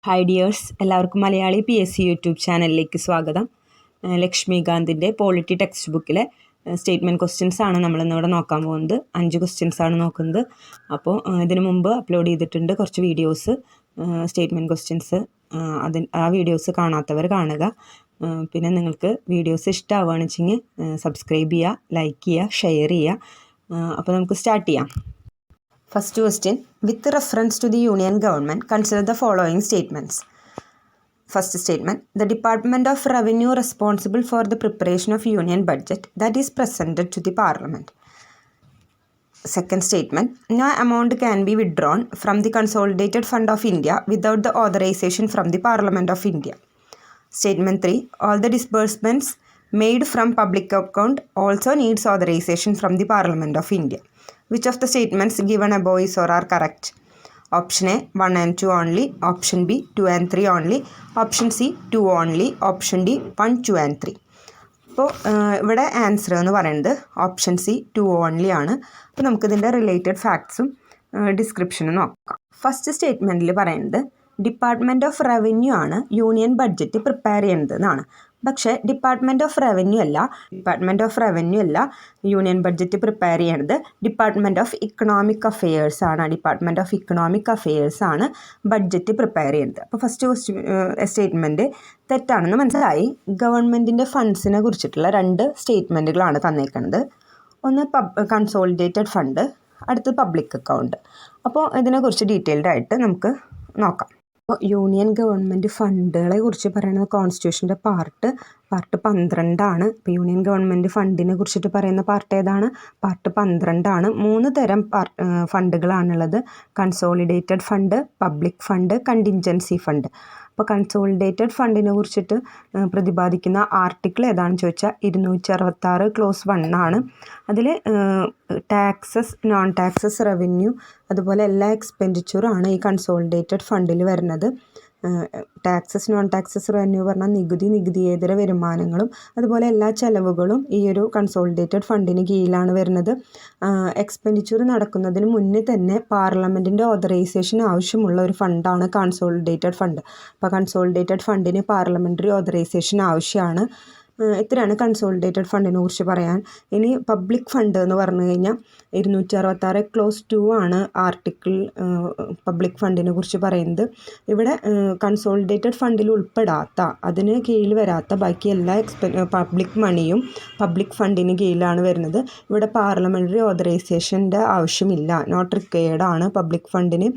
Hi dears, എല്ലാവർക്കും Malayali PSC YouTube ചാനലിലേക്ക് സ്വാഗതം. ലക്ഷ്മികാന്തിൻ്റെ പോളിറ്റി ടെക്സ്റ്റ് ബുക്കിലെ സ്റ്റേറ്റ്മെൻറ്റ് ക്വസ്റ്റ്യൻസ് ആണ് നമ്മളിന്നിവിടെ നോക്കാൻ പോകുന്നത്. 5 ക്വസ്റ്റ്യൻസ് ആണ് നോക്കുന്നത്. അപ്പോൾ ഇതിനു മുമ്പ് അപ്ലോഡ് ചെയ്തിട്ടുണ്ട് കുറച്ച് വീഡിയോസ്, സ്റ്റേറ്റ്മെൻറ്റ് ക്വസ്റ്റ്യൻസ്. ആ വീഡിയോസ് കാണാത്തവർ കാണുക. പിന്നെ നിങ്ങൾക്ക് വീഡിയോസ് ഇഷ്ടമാവുകയാണെന്ന് വെച്ചെങ്കിൽ സബ്സ്ക്രൈബ് ചെയ്യുക, ലൈക്ക് ചെയ്യുക, ഷെയർ ചെയ്യുക. അപ്പോൾ നമുക്ക് സ്റ്റാർട്ട് ചെയ്യാം. First question, with reference to the Union government, consider the following statements. First statement, the Department of Revenue responsible for the preparation of Union budget that is presented to the Parliament. Second statement, no amount can be withdrawn from the Consolidated Fund of India without the authorization from the Parliament of India. Statement 3, all the disbursements made from public account also needs authorization from the Parliament of India. Which of the statements given above is or are correct? Option A 1 and 2 only, option B 2 and 3 only, option C 2 only, option D 1, 2 and 3. അപ്പോൾ ഇവിടെ answer എന്ന് പറയുന്നത് option C 2 only ആണ്. അപ്പോൾ നമുക്കിതിൻ്റെ related ഫാക്ട്സും ഡിസ്ക്രിപ്ഷനും നോക്കാം. First സ്റ്റേറ്റ്മെൻറ്റിൽ പറയുന്നത് department of revenue ആണ് യൂണിയൻ ബഡ്ജറ്റ് പ്രിപ്പയർ ചെയ്യുന്നത് എന്നാണ്. പക്ഷേ ഡിപ്പാർട്ട്മെൻറ്റ് ഓഫ് റവന്യൂ അല്ല യൂണിയൻ ബഡ്ജറ്റ് പ്രിപ്പയർ ചെയ്യണത്, ഡിപ്പാർട്ട്മെൻറ്റ് ഓഫ് ഇക്കണോമിക് അഫെയേഴ്സ് ആണ്. ഡിപ്പാർട്ട്മെൻറ്റ് ഓഫ് ഇക്കണോമിക് അഫെയേഴ്സ് ആണ് ബഡ്ജറ്റ് പ്രിപ്പയർ ചെയ്യുന്നത്. അപ്പോൾ ഫസ്റ്റ് സ്റ്റേറ്റ്മെൻറ്റ് തെറ്റാണെന്ന് മനസ്സിലായി. ഗവൺമെൻറ്റിൻ്റെ ഫണ്ട്സിനെ കുറിച്ചിട്ടുള്ള 2 സ്റ്റേറ്റ്മെൻറ്റുകളാണ് തന്നേക്കുന്നത്. ഒന്ന് കൺസോളിഡേറ്റഡ് ഫണ്ട്, അടുത്തത് പബ്ലിക് അക്കൗണ്ട്. അപ്പോൾ ഇതിനെക്കുറിച്ച് ഡീറ്റെയിൽഡ് ആയിട്ട് നമുക്ക് നോക്കാം. അപ്പോൾ യൂണിയൻ ഗവൺമെൻറ് ഫണ്ടുകളെ കുറിച്ച് പറയുന്നത് കോൺസ്റ്റിറ്റ്യൂഷൻ്റെ പാർട്ട് 12 ആണ്. ഇപ്പോൾ യൂണിയൻ ഗവൺമെൻറ് ഫണ്ടിനെ കുറിച്ചിട്ട് പറയുന്ന പാർട്ട് ഏതാണ്? പാർട്ട് 12 ആണ്. 3 തരം ഫണ്ടുകളാണുള്ളത്: consolidated fund, public fund, contingency fund. അപ്പോൾ കൺസോളിഡേറ്റഡ് ഫണ്ടിനെ കുറിച്ചിട്ട് പ്രതിപാദിക്കുന്ന ആർട്ടിക്കിൾ ഏതാണെന്ന് ചോദിച്ചാൽ 266 ക്ലോസ് 1 ആണ്. അതിൽ ടാക്സസ്, നോൺ ടാക്സസ് റവന്യൂ, അതുപോലെ എല്ലാ എക്സ്പെൻഡിച്ചറും ആണ് ഈ കൺസോളിഡേറ്റഡ് ഫണ്ടിൽ വരുന്നത്. ടാക്സസ്, നോൺ ടാക്സസ് റവന്യൂ പറഞ്ഞാൽ നികുതിയേതര വരുമാനങ്ങളും അതുപോലെ എല്ലാ ചെലവുകളും ഈ ഒരു കൺസോളിഡേറ്റഡ് ഫണ്ടിന് കീഴിലാണ് വരുന്നത്. എക്സ്പെൻഡിച്ചർ നടക്കുന്നതിന് മുന്നേ തന്നെ പാർലമെൻറ്റിൻ്റെ ഓതറൈസേഷൻ ആവശ്യമുള്ള ഒരു ഫണ്ടാണ് കൺസോളിഡേറ്റഡ് ഫണ്ട്. അപ്പോൾ കൺസോളിഡേറ്റഡ് ഫണ്ടിന് പാർലമെൻ്ററി ഓതറൈസേഷൻ ആവശ്യമാണ്. ഇത്രയാണ് കൺസോളിഡേറ്റഡ് ഫണ്ടിനെ കുറിച്ച് പറയാൻ. ഇനി പബ്ലിക് ഫണ്ട് എന്ന് പറഞ്ഞു കഴിഞ്ഞാൽ 266 ക്ലോസ് 2 ആണ് ആർട്ടിക്കിൾ പബ്ലിക് ഫണ്ടിനെ കുറിച്ച് പറയുന്നത്. ഇവിടെ കൺസോളിഡേറ്റഡ് ഫണ്ടിൽ ഉൾപ്പെടാത്ത, അതിന് കീഴിൽ വരാത്ത ബാക്കി എല്ലാ പബ്ലിക് മണിയും പബ്ലിക് ഫണ്ടിന് കീഴിലാണ് വരുന്നത്. ഇവിടെ പാർലമെൻ്ററി ഓതറൈസേഷൻ്റെ ആവശ്യമില്ല, നോട്ട് റിക്വയർഡ് ആണ്. പബ്ലിക് ഫണ്ടിന്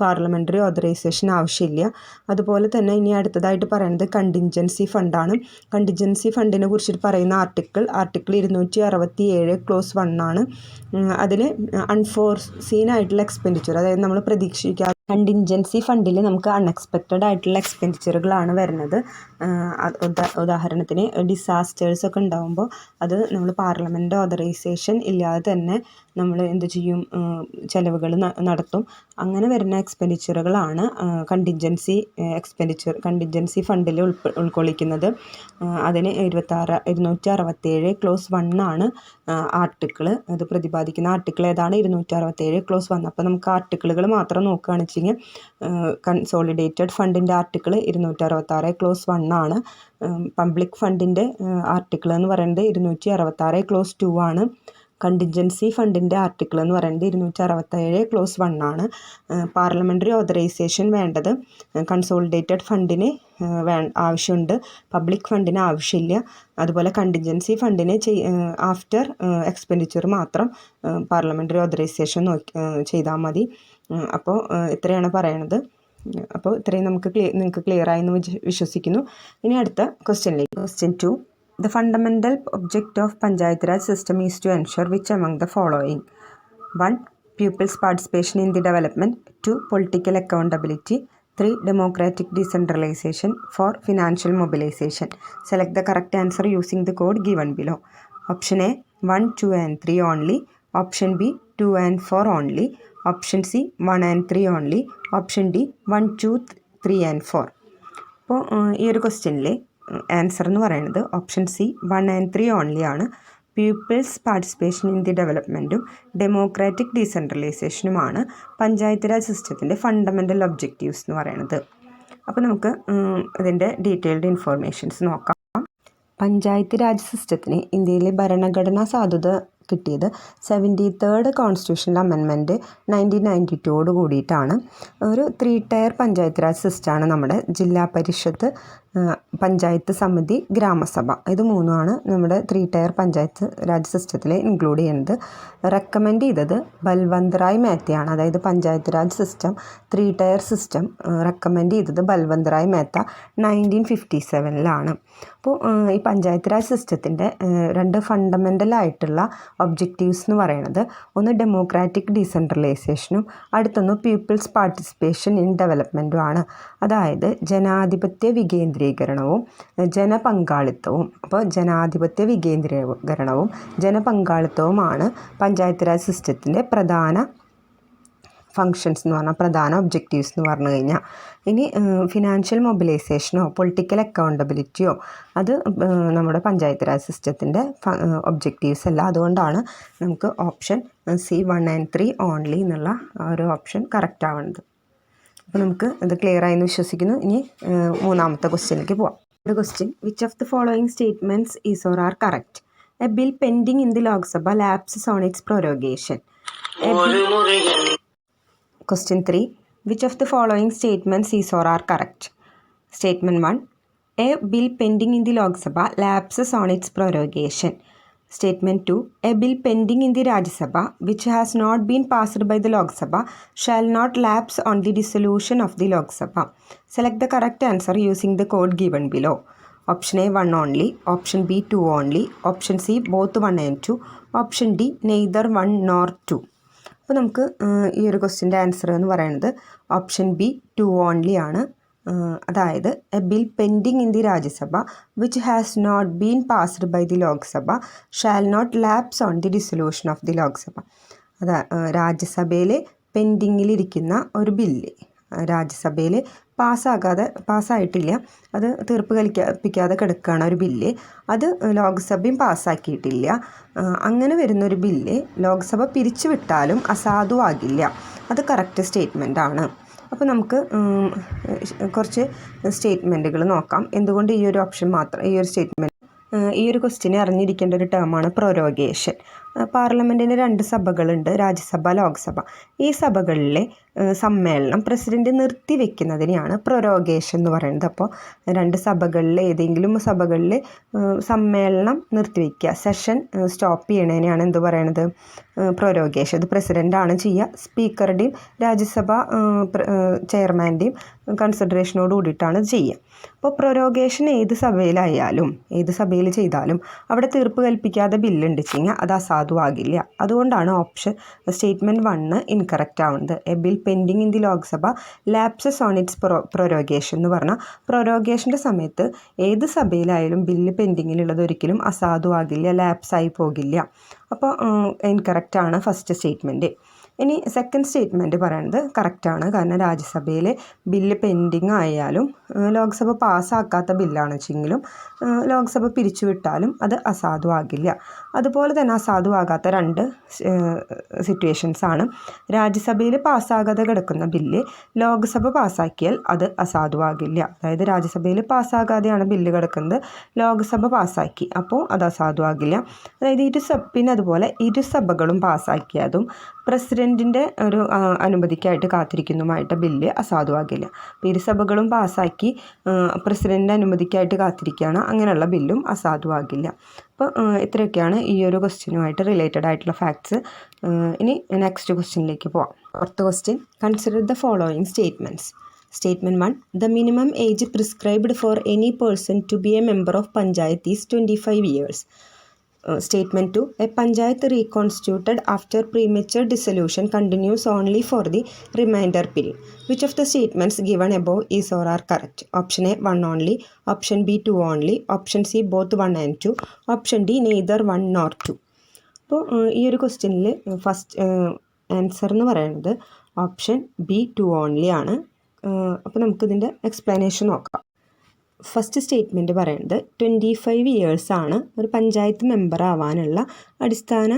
പാർലമെൻ്ററി ഓതറൈസേഷൻ ആവശ്യമില്ല. അതുപോലെ തന്നെ ഇനി അടുത്തതായിട്ട് പറയുന്നത് കണ്ടിൻജൻസി ഫണ്ടാണ്. കണ്ടിൻജൻസി ഫണ്ടിനെ കുറിച്ചിട്ട് പറയുന്ന ആർട്ടിക്കിൾ 267 ക്ലോസ് 1 ആണ്. അതിൽ അൺഫോർസീൻ ആയിട്ടുള്ള എക്സ്പെൻഡിച്ചർ, അതായത് നമ്മൾ പ്രതീക്ഷിക്കാത്ത കണ്ടിൻജൻസി ഫണ്ടിൽ നമുക്ക് അൺഎക്സ്പെക്റ്റഡ് ആയിട്ടുള്ള എക്സ്പെൻഡിച്ചറുകളാണ് വരുന്നത്. ഉദാഹരണത്തിന് ഡിസാസ്റ്റേഴ്സ് ഒക്കെ ഉണ്ടാകുമ്പോൾ അത് നമ്മൾ പാർലമെൻറ്റ് ഓതറൈസേഷൻ ഇല്ലാതെ തന്നെ നമ്മൾ എന്ത് ചെയ്യും, ചിലവുകൾ നടത്തും. അങ്ങനെ വരുന്ന എക്സ്പെൻഡിച്ചറുകളാണ് കണ്ടിൻജൻസി ഫണ്ടിൽ ഉൾക്കൊള്ളിക്കുന്നത്. അതിന് 267 ക്ലോസ് 1 ആണ് ആർട്ടിക്കിൾ. അത് പ്രതിപാദിക്കുന്ന ആർട്ടിക്കിൾ ഏതാണ്? 267 ക്ലോസ് 1. അപ്പോൾ നമുക്ക് ആർട്ടിക്കിളുകൾ മാത്രം നോക്കുകയാണെന്ന് വെച്ചെങ്കിൽ കൺസോളിഡേറ്റഡ് ഫണ്ടിൻ്റെ ആർട്ടിക്കിൾ 266 ക്ലോസ് 1 ആണ്. പബ്ലിക് ഫണ്ടിൻ്റെ ആർട്ടിക്കിൾ എന്ന് പറയുന്നത് 266 ക്ലോസ് 2 ആണ്. കണ്ടിൻജൻസി ഫണ്ടിൻ്റെ ആർട്ടിക്കിൾ എന്ന് പറയുന്നത് 267 ക്ലോസ് 1 ആണ്. പാർലമെൻ്ററി ഓതറൈസേഷൻ വേണ്ടത് കൺസോളിഡേറ്റഡ് ഫണ്ടിന് ആവശ്യമുണ്ട്, പബ്ലിക് ഫണ്ടിന് ആവശ്യമില്ല. അതുപോലെ കണ്ടിൻജൻസി ഫണ്ടിന് ആഫ്റ്റർ എക്സ്പെൻഡിച്ചർ മാത്രം പാർലമെൻ്ററി ഓതറൈസേഷൻ ചെയ്താൽ മതി. അപ്പോൾ ഇത്രയാണ് പറയണത്. അപ്പോൾ ഇത്രയും നിങ്ങൾക്ക് ക്ലിയർ ആയെന്ന് വിശ്വസിക്കുന്നു. ഇനി അടുത്ത ക്വസ്റ്റ്യനിലേക്ക്. Question 2, the fundamental object of Panchayat Raj system is to ensure which among the following? 1. Pupils' participation in the development. 2. Political accountability. 3. Democratic decentralization. 4. Financial mobilization. Select the correct answer using the code given below. Option A 1, 2 and 3 only. Option B 2 and 4 only. Option C 1 and 3 only. Option D 1, 2, 3 and 4. അപ്പോൾ ഈ ഒരു ക്വസ്റ്റ്യനിൽ answer എന്ന് പറയുന്നത് option C 1 and 3 only ആണ്. People's participation in the ഡെവലപ്മെൻറ്റും democratic ഡീസെൻട്രലൈസേഷനുമാണ് പഞ്ചായത്ത് രാജ് സിസ്റ്റത്തിൻ്റെ ഫണ്ടമെൻ്റൽ ഒബ്ജക്റ്റീവ്സ് എന്ന് പറയുന്നത്. അപ്പോൾ നമുക്ക് ഇതിൻ്റെ ഡീറ്റെയിൽഡ് ഇൻഫോർമേഷൻസ് നോക്കാം. പഞ്ചായത്ത് രാജ് സിസ്റ്റത്തിന് ഇന്ത്യയിലെ ഭരണഘടനാ സാധുത കിട്ടിയത് 73rd കോൺസ്റ്റിറ്റ്യൂഷണൽ അമെൻമെൻറ്റ് 1992 കൂടിയിട്ടാണ്. ഒരു 3 ടയർ പഞ്ചായത്ത് രാജ് സിസ്റ്റമാണ് നമ്മുടെ ജില്ലാ പരിഷത്ത്, പഞ്ചായത്ത് സമിതി, ഗ്രാമസഭ. ഇത് മൂന്നുമാണ് നമ്മുടെ 3 ടയർ പഞ്ചായത്ത് രാജ് സിസ്റ്റത്തിൽ ഇൻക്ലൂഡ് ചെയ്യുന്നത്. റെക്കമെൻഡ് ചെയ്തത് ബൽവന്ത് റായ് മേത്തയാണ്. അതായത് panchayat Raj system 3 tyre system recommend ചെയ്തത് ബൽവന്ത് റായ് മേത്ത 1957 അപ്പോൾ ഈ പഞ്ചായത്ത് രാജ് സിസ്റ്റത്തിൻ്റെ 2 ഫണ്ടമെൻ്റൽ ആയിട്ടുള്ള ഒബ്ജക്റ്റീവ്സ് എന്ന് പറയുന്നത്, ഒന്ന് ഡെമോക്രാറ്റിക് ഡീസെൻട്രലൈസേഷനും അടുത്തൊന്ന് പീപ്പിൾസ് പാർട്ടിസിപ്പേഷൻ ഇൻ ഡെവലപ്മെൻറ്റുമാണ്. അതായത് ജനാധിപത്യ വികേന്ദ്രീകരണവും ജനപങ്കാളിത്തവും. അപ്പോൾ ജനാധിപത്യ വികേന്ദ്രീകരണവും ജനപങ്കാളിത്തവുമാണ് പഞ്ചായത്ത് രാജ് സിസ്റ്റത്തിൻ്റെ പ്രധാന ഫങ്ഷൻസ് എന്ന് പറഞ്ഞാൽ, പ്രധാന ഒബ്ജക്റ്റീവ്സ് എന്ന് പറഞ്ഞു കഴിഞ്ഞാൽ. ഇനി ഫിനാൻഷ്യൽ മൊബിലൈസേഷനോ പൊളിറ്റിക്കൽ അക്കൗണ്ടബിലിറ്റിയോ അത് നമ്മുടെ പഞ്ചായത്ത് രാജ് സിസ്റ്റത്തിൻ്റെ ഒബ്ജക്റ്റീവ്സ് അല്ല. അതുകൊണ്ടാണ് നമുക്ക് ഓപ്ഷൻ C 1 and 3 ഓൺലി എന്നുള്ള ഒരു ഓപ്ഷൻ കറക്റ്റ് ആവുന്നത്. അപ്പോൾ നമുക്ക് ഇത് ക്ലിയർ ആയെന്ന് വിശ്വസിക്കുന്നു. ഇനി മൂന്നാമത്തെ ക്വസ്റ്റ്യനിലേക്ക് പോവാം. ഒരു question, which of the following statements is or are correct? A bill pending in the Lok Sabha lapses on its prorogation. Question 3. Which of the following statements is or are correct? Statement 1. A bill pending in the Lok Sabha lapses on its prorogation. Statement 2. A bill pending in the Rajya Sabha which has not been passed by the Lok Sabha shall not lapse on the dissolution of the Lok Sabha. Select the correct answer using the code given below. Option A 1 only, Option B 2 only, Option C both 1 and 2, Option D neither 1 nor 2. അപ്പോൾ നമുക്ക് ഈ ഒരു ക്വസ്റ്റ്യൻ്റെ answer എന്ന് പറയുന്നത് option B 2 only ആണ്. അതായത് a bill pending in the Rajya Sabha which has not been passed by the Lok Sabha shall not lapse on the dissolution of the Lok Sabha. രാജ്യസഭയിൽ പെൻഡിങ്ങിലിരിക്കുന്ന ഒരു ബില്ല് രാജ്യസഭയിൽ പാസ്സായിട്ടില്ല, അത് തീർപ്പ് കൽപ്പിക്കാതെ കിടക്കുകയാണ് ഒരു ബില്ല്, അത് ലോക്സഭയും പാസ്സാക്കിയിട്ടില്ല. അങ്ങനെ വരുന്നൊരു ബില്ല് ലോക്സഭ പിരിച്ചുവിട്ടാലും അസാധുവാകില്ല. അത് കറക്റ്റ് സ്റ്റേറ്റ്മെൻ്റ് ആണ്. അപ്പോൾ നമുക്ക് കുറച്ച് സ്റ്റേറ്റ്മെൻറ്റുകൾ നോക്കാം. എന്തുകൊണ്ട് ഈ ഒരു ഓപ്ഷൻ മാത്രം, ഈ ഒരു സ്റ്റേറ്റ്മെൻറ്റ്, ഈ ഒരു ക്വസ്റ്റ്യനെ അറിഞ്ഞിരിക്കേണ്ട ഒരു ടേമാണ് പ്രൊരോഗേഷൻ. പാർലമെൻറ്റിന് 2 സഭകളുണ്ട്, രാജ്യസഭ, ലോക്സഭ. ഈ സഭകളിലെ സമ്മേളനം പ്രസിഡന്റ് നിർത്തിവെക്കുന്നതിനെയാണ് പ്രൊരോഗേഷൻ എന്ന് പറയുന്നത്. അപ്പോൾ 2 സഭകളിൽ ഏതെങ്കിലും സഭകളിൽ സമ്മേളനം നിർത്തിവെക്കുക, സെഷൻ സ്റ്റോപ്പ് ചെയ്യണതിനെയാണ് എന്ത് പറയണത്? പ്രൊരോഗേഷൻ. ഇത് പ്രസിഡൻ്റാണ് ചെയ്യുക. സ്പീക്കറുടെയും രാജ്യസഭ ചെയർമാൻ്റെയും കൺസിഡറേഷനോട് കൂടിയിട്ടാണ് ചെയ്യുക. അപ്പോൾ പ്രൊരോഗേഷൻ ഏത് സഭയിലായാലും ഏത് സഭയിൽ ചെയ്താലും അവിടെ തീർപ്പ് കൽപ്പിക്കാതെ ബില്ലുണ്ട് വെച്ചാൽ അത് അസാധുവാകില്ല. അതുകൊണ്ടാണ് ഓപ്ഷൻ സ്റ്റേറ്റ്മെൻറ്റ് 1 ഇൻകറക്റ്റ് ആവുന്നത്. A bill pending in the Lok Sabha lapses on its prorogation എന്ന് പറഞ്ഞാൽ പ്രൊരോഗേഷൻ്റെ സമയത്ത് ഏത് സഭയിലായാലും ബില്ല് പെൻഡിങ്ങിലുള്ളത് ഒരിക്കലും അസാധുവാകില്ല, ലാപ്സായി പോകില്ല. അപ്പോൾ ഇൻകറക്റ്റാണ് ഫസ്റ്റ് സ്റ്റേറ്റ്മെൻറ്റ്. ഇനി സെക്കൻഡ് സ്റ്റേറ്റ്മെൻറ്റ് പറയുന്നത് കറക്റ്റാണ്. കാരണം രാജ്യസഭയിൽ ബില്ല് പെൻഡിങ് ആയാലും ലോക്സഭ പാസ്സാക്കാത്ത ബില്ലാണ് വെച്ചെങ്കിലും ലോക്സഭ പിരിച്ചുവിട്ടാലും അത് അസാധുവാകില്ല. അതുപോലെ തന്നെ അസാധുവാകാത്ത 2 സിറ്റുവേഷൻസാണ്. രാജ്യസഭയിൽ പാസ്സാകാതെ കിടക്കുന്ന ബില്ല് ലോക്സഭ പാസ്സാക്കിയാൽ അത് അസാധുവാകില്ല. അതായത് രാജ്യസഭയിൽ പാസ്സാകാതെയാണ് ബില്ല് കിടക്കുന്നത്, ലോക്സഭ പാസ്സാക്കി, അപ്പോൾ അത് അസാധുവാകില്ല. അതായത് പിന്നെ അതുപോലെ ഇരുസഭകളും പാസ്സാക്കിയതും പ്രസിഡൻറ്റിൻ്റെ ഒരു അനുമതിക്കായിട്ട് കാത്തിരിക്കുന്നതുമായിട്ട് ബില്ല് അസാധുവാകില്ല. അപ്പോൾ ഇരുസഭകളും പാസ്സാക്കി പ്രസിഡൻറ്റിൻ്റെ അനുമതിക്കായിട്ട് കാത്തിരിക്കുകയാണ്, അങ്ങനെയുള്ള ബില്ലും അസാധുവാകില്ല. അപ്പോൾ ഇത്രയൊക്കെയാണ് ഈ ഒരു ക്വസ്റ്റ്യനുമായിട്ട് റിലേറ്റഡ് ആയിട്ടുള്ള ഫാക്ട്സ്. ഇനി നെക്സ്റ്റ് ക്വസ്റ്റ്യനിലേക്ക് പോവാം. Fourth question, consider the following statements. Statement 1. The minimum age prescribed for any person to be a member of Panchayat is 25 years. Statement 2. A Panchayat reconstituted after premature dissolution continues only for the remainder period. Which of the statements given above is or are correct? Option A 1 only, Option B 2 only, Option C both 1 and 2, Option D neither 1 nor 2. അപ്പോൾ ഈ ഒരു ക്വസ്റ്റ്യനിൽ first answer എന്ന് പറയുന്നത് option B 2 only ആണ്. അപ്പോൾ നമുക്കിതിൻ്റെ explanation നോക്കാം. ഫസ്റ്റ് സ്റ്റേറ്റ്മെൻറ്റ് പറയുന്നത് 25 ഇയേഴ്സാണ് ഒരു പഞ്ചായത്ത് മെമ്പർ ആവാനുള്ള അടിസ്ഥാന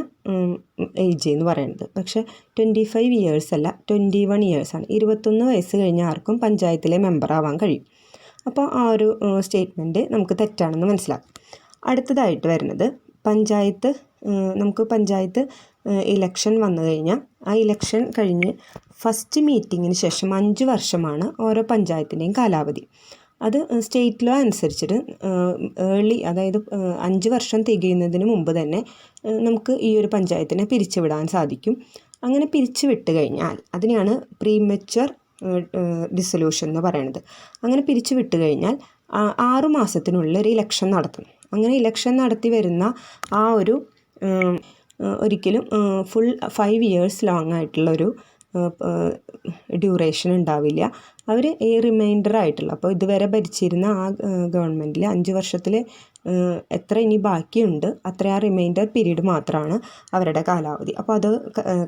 ഏജ് എന്ന് പറയുന്നത്. പക്ഷേ 25 ഇയേഴ്സ് അല്ല, 21 ഇയേഴ്സാണ്. 21 വയസ്സ് കഴിഞ്ഞ ആർക്കും പഞ്ചായത്തിലെ മെമ്പർ ആവാൻ കഴിയും. അപ്പോൾ ആ ഒരു സ്റ്റേറ്റ്മെൻറ്റ് നമുക്ക് തെറ്റാണെന്ന് മനസ്സിലാക്കാം. അടുത്തതായിട്ട് വരുന്നത് നമുക്ക് പഞ്ചായത്ത് ഇലക്ഷൻ വന്നു കഴിഞ്ഞാൽ ആ ഇലക്ഷൻ കഴിഞ്ഞ് ഫസ്റ്റ് മീറ്റിങ്ങിന് ശേഷം 5 വർഷമാണ് ഓരോ പഞ്ചായത്തിൻ്റെയും കാലാവധി. അത് സ്റ്റേറ്റ് ലോ അനുസരിച്ചിട്ട് അതായത് 5 വർഷം തികയുന്നതിന് മുമ്പ് തന്നെ നമുക്ക് ഈ ഒരു പഞ്ചായത്തിനെ പിരിച്ചുവിടാൻ സാധിക്കും. അങ്ങനെ പിരിച്ചുവിട്ട് കഴിഞ്ഞാൽ അതിനെയാണ് പ്രീമച്വർ ഡിസൊല്യൂഷൻ എന്ന് പറയുന്നത്. അങ്ങനെ പിരിച്ചുവിട്ട് കഴിഞ്ഞാൽ 6 മാസത്തിനുള്ളിൽ ഒരു ഇലക്ഷൻ നടത്തണം. അങ്ങനെ ഇലക്ഷൻ നടത്തി വരുന്ന ആ ഒരു ഒരിക്കലും ഫുൾ 5 ഇയേഴ്സ് ലോങ് ആയിട്ടുള്ളൊരു ഡ്യൂറേഷൻ ഉണ്ടാവില്ല. അവർ ഈ റിമൈൻഡർ ആയിട്ടുള്ള, അപ്പോൾ ഇതുവരെ ഭരിച്ചിരുന്ന ആ ഗവൺമെൻറ്റിൽ 5 വർഷത്തിൽ എത്ര ഇനി ബാക്കിയുണ്ട് അത്ര ആ റിമൈൻഡർ പീരീഡ് മാത്രമാണ് അവരുടെ കാലാവധി. അപ്പോൾ അത്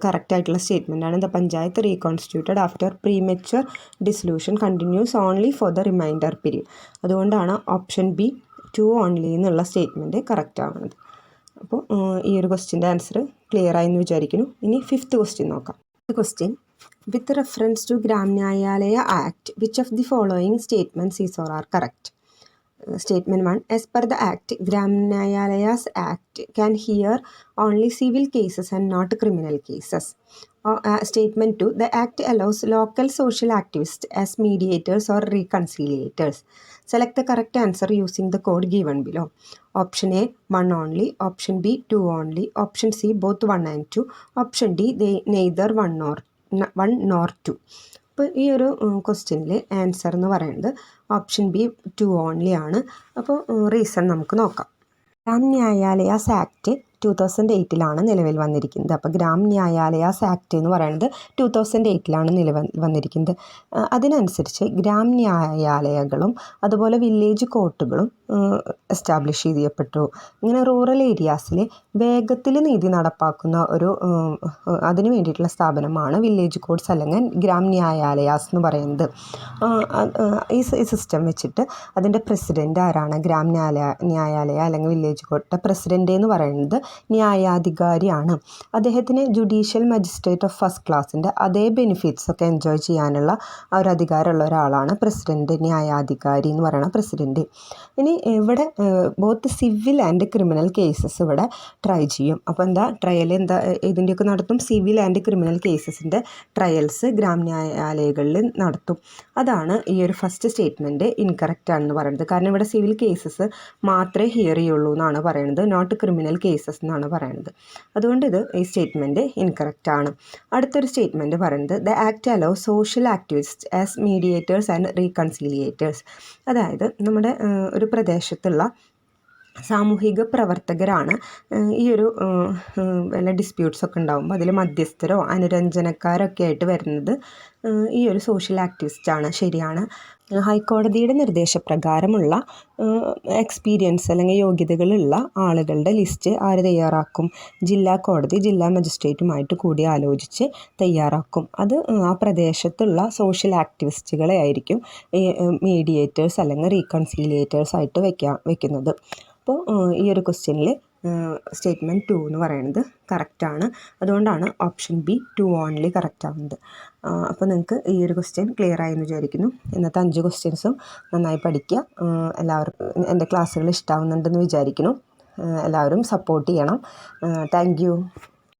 കറക്റ്റായിട്ടുള്ള സ്റ്റേറ്റ്മെൻറ്റാണ്. The panchayat reconstituted after premature dissolution continues only for the reminder period. അതുകൊണ്ടാണ് ഓപ്ഷൻ ബി 2 ഓൺലി എന്നുള്ള സ്റ്റേറ്റ്മെൻറ്റ് കറക്റ്റ് ആവുന്നത്. അപ്പോൾ ഈ ഒരു ക്വസ്റ്റ്യൻ്റെ ആൻസർ ക്ലിയർ ആയെന്ന് വിചാരിക്കുന്നു. ഇനി 5th ക്വസ്റ്റ്യൻ നോക്കാം. Question with reference to Gram Nyayalaya act which of the following statements is or are correct? Statement 1. As per the Act, Gram Nyayalayas Act can hear only civil cases and not criminal cases. Statement 2. The Act allows local social activists as mediators or reconciliators. Select the correct answer using the code given below. Option A 1 only, Option B 2 only, Option C both 1 and 2, Option D neither 1 nor 2. അപ്പോൾ ഈ ഒരു ക്വസ്റ്റ്യനിൽ answer എന്ന് പറയുന്നത് option B 2 only ആണ്. അപ്പോൾ reason നമുക്ക് നോക്കാം. ഗ്രാം ന്യായാലയാസ് ആക്ട് 2008 നിലവിൽ വന്നിരിക്കുന്നത്. അപ്പോൾ ഗ്രാം ന്യായാലയാസ് ആക്ട് എന്ന് പറയുന്നത് 2008 നിലവിൽ വന്നിരിക്കുന്നത്. അതിനനുസരിച്ച് ഗ്രാം ന്യായാലയങ്ങളും അതുപോലെ വില്ലേജ് കോർട്ടുകളും എസ്റ്റാബ്ലിഷ് ചെയ്യപ്പെട്ടു. ഇങ്ങനെ റൂറൽ ഏരിയാസിൽ വേഗത്തിൽ നീതി നടപ്പാക്കുന്ന അതിന് വേണ്ടിയിട്ടുള്ള സ്ഥാപനമാണ് വില്ലേജ് കോർട്ട്സ് അല്ലെങ്കിൽ ഗ്രാം ന്യായാലയാസ് എന്ന് പറയുന്നത്. ഈ സിസ്റ്റം വെച്ചിട്ട് അതിൻ്റെ പ്രസിഡൻ്റ് ആരാണ്? ഗ്രാം ന്യായാലയ അല്ലെങ്കിൽ വില്ലേജ് കോർട്ടിൻ്റെ പ്രസിഡൻ്റ് എന്ന് പറയുന്നത് ന്യായാധികാരിയാണ്. അദ്ദേഹത്തിന് ജുഡീഷ്യൽ മജിസ്ട്രേറ്റ് ഓഫ് ഫസ്റ്റ് ക്ലാസിൻ്റെ അതേ ബെനിഫിറ്റ്സ് ഒക്കെ എൻജോയ് ചെയ്യാനുള്ള ആ ഒരു അധികാരമുള്ള ഒരാളാണ് പ്രസിഡൻറ്റ്, ന്യായാധികാരി എന്ന് പറയുന്ന പ്രസിഡൻറ്റ്. ഇനി ഇവിടെ both civil and criminal cases ഇവിടെ ട്രൈ ചെയ്യും. അപ്പോൾ ട്രയൽ ഇതിൻ്റെയൊക്കെ നടത്തും. സിവിൽ ആൻഡ് ക്രിമിനൽ കേസസിൻ്റെ ട്രയൽസ് ഗ്രാം ന്യായാലയങ്ങളിൽ നടത്തും. അതാണ് ഈ ഒരു ഫസ്റ്റ് സ്റ്റേറ്റ്മെൻറ്റ് ഇൻകറക്റ്റ് ആണെന്ന് പറയുന്നത്. കാരണം ഇവിടെ സിവിൽ കേസസ് മാത്രമേ ഹിയർ ചെയ്യുള്ളൂ എന്നാണ് പറയുന്നത്, നോട്ട് ക്രിമിനൽ കേസസ് എന്നാണ് പറയുന്നത്. അതുകൊണ്ട് ഈ സ്റ്റേറ്റ്മെൻറ്റ് ഇൻകറക്റ്റ് ആണ്. അടുത്തൊരു സ്റ്റേറ്റ്മെൻറ്റ് പറയുന്നത് the act allow social activist as mediators and reconciliators. അതായത് നമ്മുടെ ഒരു പ്രദേശത്തുള്ള സാമൂഹിക പ്രവർത്തകരാണ് ഈ ഒരു വല്ല ഡിസ്പ്യൂട്ട്സ് ഒക്കെ ഉണ്ടാകുമ്പോൾ അതിൽ മധ്യസ്ഥരോ അനുരഞ്ജനക്കാരൊക്കെ ആയിട്ട് വരുന്നത് ഈ ഒരു സോഷ്യൽ ആക്ടിവിസ്റ്റാണ്. ശരിയാണ്. ഹൈക്കോടതിയുടെ നിർദ്ദേശപ്രകാരമുള്ള എക്സ്പീരിയൻസ് അല്ലെങ്കിൽ യോഗ്യതകളുള്ള ആളുകളുടെ ലിസ്റ്റ് ആര് തയ്യാറാക്കും? ജില്ലാ കോടതി ജില്ലാ മജിസ്ട്രേറ്റുമായിട്ട് കൂടി ആലോചിച്ച് തയ്യാറാക്കും. അത് ആ പ്രദേശത്തുള്ള സോഷ്യൽ ആക്ടിവിസ്റ്റുകളെ ആയിരിക്കും മീഡിയേറ്റേഴ്സ് അല്ലെങ്കിൽ റീകൺസീലിയേറ്റേഴ്സ് ആയിട്ട് വെക്കുന്നത്. അപ്പോൾ ഈ ഒരു ക്വസ്റ്റ്യനിൽ സ്റ്റേറ്റ്മെൻറ്റ് 2 എന്ന് പറയുന്നത് കറക്റ്റാണ്. അതുകൊണ്ടാണ് ഓപ്ഷൻ ബി 2 ഓൺലി കറക്റ്റ് ആവുന്നത്. അപ്പോൾ നിങ്ങൾക്ക് ഈ ഒരു ക്വസ്റ്റ്യൻ ക്ലിയർ ആയെന്ന് വിചാരിക്കുന്നു. ഇന്നത്തെ 5 ക്വസ്റ്റ്യൻസും നന്നായി പഠിക്കുക. എല്ലാവർക്കും എൻ്റെ ക്ലാസ്സുകൾ ഇഷ്ടമാവുന്നുണ്ടെന്ന് വിചാരിക്കുന്നു. എല്ലാവരും സപ്പോർട്ട് ചെയ്യണം. Thank you.